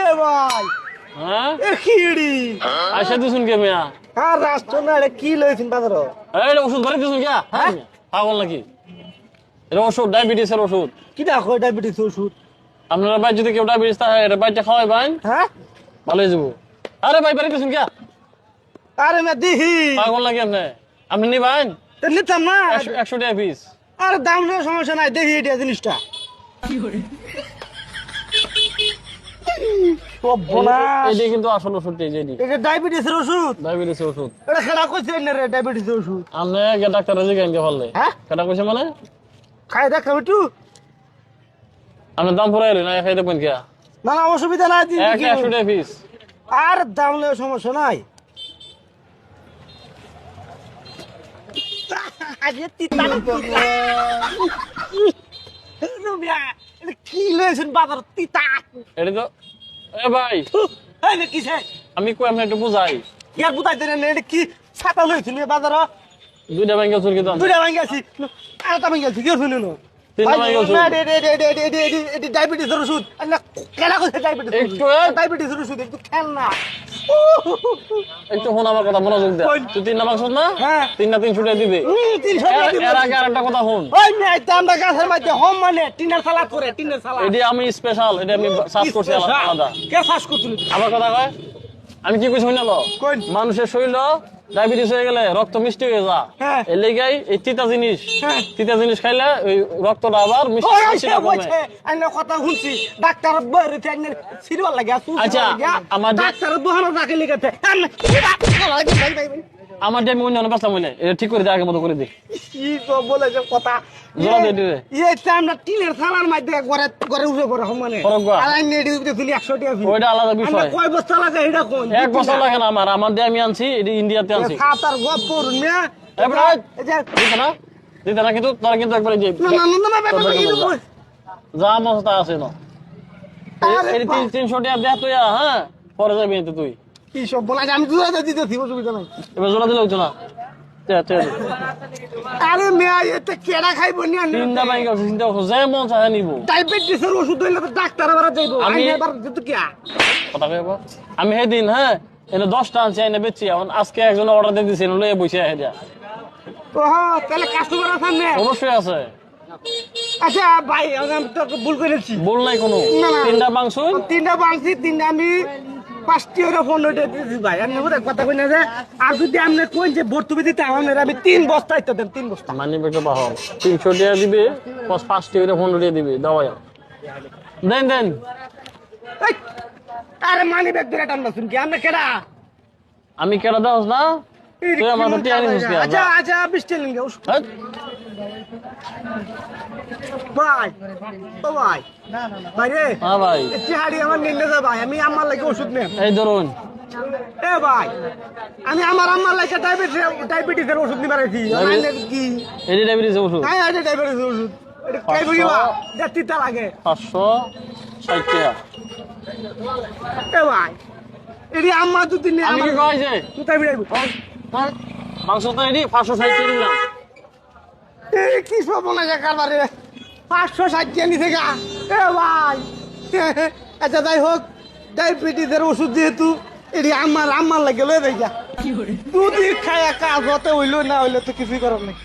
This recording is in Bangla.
এ ভাই হ্যাঁ এ খিড়ি আইসা দিছুন কে মিয়া আর রাষ্ট্র না এটা কি লইছেন বাজার এই ওষুধ ধরে দিছুন কে হ্যাঁ পাগল নাকি এটা ওষুধ ডায়াবেটিসের ওষুধ কি দেখো ডায়াবেটিস ওষুধ আপনারা ভাই যদি কেউ ডায়াবেটিস থাকে এটা বাইটা খাওয়াই ভাই হ্যাঁ ভালো হয়ে যাবো আরে ভাই বাড়ি দিছুন কে আরে মে দিহি পাগল নাকি আপনি নিবেন তো নিতাম না 100 টাকা পিস আর দাম নিয়ে সমস্যা নাই দেখি এটা জিনিসটা এটি কিন্তু আসল ওষুধ এটা ডায়াবেটিসের ওষুধ ডায়াবেটিসের ওষুধ এটা খেলা কইছে না রে ডায়াবেটিসের ওষুধ আপনি ডাক্তার রাজি কেন পারলে হ্যাঁ কেটা কইছে মানে খাই দেখ একটু আপনার দাম পড়ে এলো না খাই দেখবেন কে না না অসুবিধা নাই 100 টাকা পিস আর দাম নিয়ে সমস্যা নাই আজকে তিতা কি লয়েছেন বাজার তিতা এটা তো এ ভাই কিসে আমি কই আপনি একটু বুঝাই ইয়ার বুঝাইতে না এটা কি ছাতা লয়েছেন বাজার দুইটা ব্যাংকে চুল কিন্তু দুইটা ভাঙ্গি আছি আর তা ভাঙ্গি আছি কি শুনুন তিনটা ব্যাংকে চুল ডায়াবেটিসের ওষুধ কেনা করছে ডায়াবেটিসের ওষুধ একটু খেল না একটু ফোন আমার কথা মনোযোগ দে তুই 3 না মাংস না হ্যাঁ 3 না 3 ছুটে দিবে 300 টাকা দিবে এর আগে আরেকটা কথা শুন ওই মেয়ে আমরা গাছের মধ্যে হোম মানে টিনের সালাদ করে টিনের সালাদ এডি আমি স্পেশাল এটা আমি সার্চ করছি আলাদা কে শ্বাস করছিল আমার কথা কয় আমি কি কইছি শুনালো কোন মানুষের শরীর ডায়াবেটিস হয়ে গেলে রক্ত মিষ্টি হয়ে যা হ্যাঁ। এর লেগাই এই তিতা জিনিস হ্যাঁ। তিতা জিনিস খাইলে ওই রক্তটা আবার মিষ্টিটা কমে আইনা কথা শুনছি ডাক্তার বইরে ফেনের সিরিয়াল লাগে আচ্ছা, আমার ডাক্তার বহানো রাখে লিখেছে আমার যে আমি অন্য পাঁচলাম বলে এটা ঠিক করে দে আগে মতো করে দে কি তো বলেছে কথা জোড়া দে দিবে আমরা টিনের সালার মধ্যে ঘরে ঘরে উঠে পড়ে মানে আর আইনে দিতে 100 টাকা ওইটা আলাদা বিষয় কয় বস্তা লাগে এটা কোন এক বছর লাগে না আমার দিয়ে আমি আনছি এটা ইন্ডিয়াতে আনছি খাতার গপ করুন না এবারে দিতে না কিন্তু তোরা কিন্তু একবার যে যা মস্তা আছে না এই 300 টাকা দে তুই হ্যাঁ পরে যাবি তো তুই কি সব বলা আমি জোড়া দিতেছি অসুবিধা নাই এবার জোড়া দিলে হইতো না আরে মেয়া এটা কেডা খাইব নি আনি তিনটা ব্যাংক আছে চিন্তা করছো যে মন চায় নিব ডায়াবেটিসের ওষুধ হইলে তো ডাক্তার আবার যাইবো আমি এবার যেতে কি কথা কইব আমি সেদিন হ্যাঁ এনে 10টা আনছি এনে বেচছি এখন আজকে একজন অর্ডার দিয়ে দিয়েছেন লয়ে বসে আহে দিয়া ওহ তাহলে কাস্টমার আছে না অবশ্যই আছে আচ্ছা ভাই আমি তো ভুল করেছি বল নাই কোনো তিনটা মাংস তিনটা বাংছি তিনটা আমি 5টি ওরা 15 টাকা দিছি ভাই আমি ওদের কথা কই না যে আর যদি আপনি কই যে ভর্তুকি দিতে আমাদের আমি 3 বস্তা ইতে দেন 3 বস্তা মানে বেটা বাহর 300 টাকা দিবে 5টি করে 15 টাকা দিবে দাওয়া দেন এই, আরে মানি ব্যাগ ধরে টান্না শুন কি আপনি কেডা আমি কেডা দাওস না তুই আমার তো টিয়া নিছিস কি আচ্ছা আচ্ছা 20 টাকা নিয়ে ভাই ও ভাই ভাই রে হ্যাঁ ভাই চিহাড়ি আমার নিয়ে যা ভাই আমি আমার লাগে ওষুধ নেব এই ধরুন এ ভাই আমি আমার আম্মার লাগে ডায়াবেটিসের ওষুধ নিবার আইছি কি এই ডায়াবেটিস ওষুধ হ্যাঁ এটা ডায়াবেটিসের ওষুধ এটা খাইব কি বা তিতা লাগে 560 টাকা এ ভাই এডি আম্মা দুই দিন আমি কি কইছে তুই তাই বিড়াইব মাংস তো এডি 560 টাকা দিলাম এ কি সব না কারবারে 560 টাকা নিছে গা এ ভাই আচ্ছা যাই হোক ডায়াবেটিসের ওষুধ যেহেতু এডি আমার লাগে লয়ে যাই যা দুধ খায়া কাজ হতে হইলো না হইলে তো কিছুই করার নাই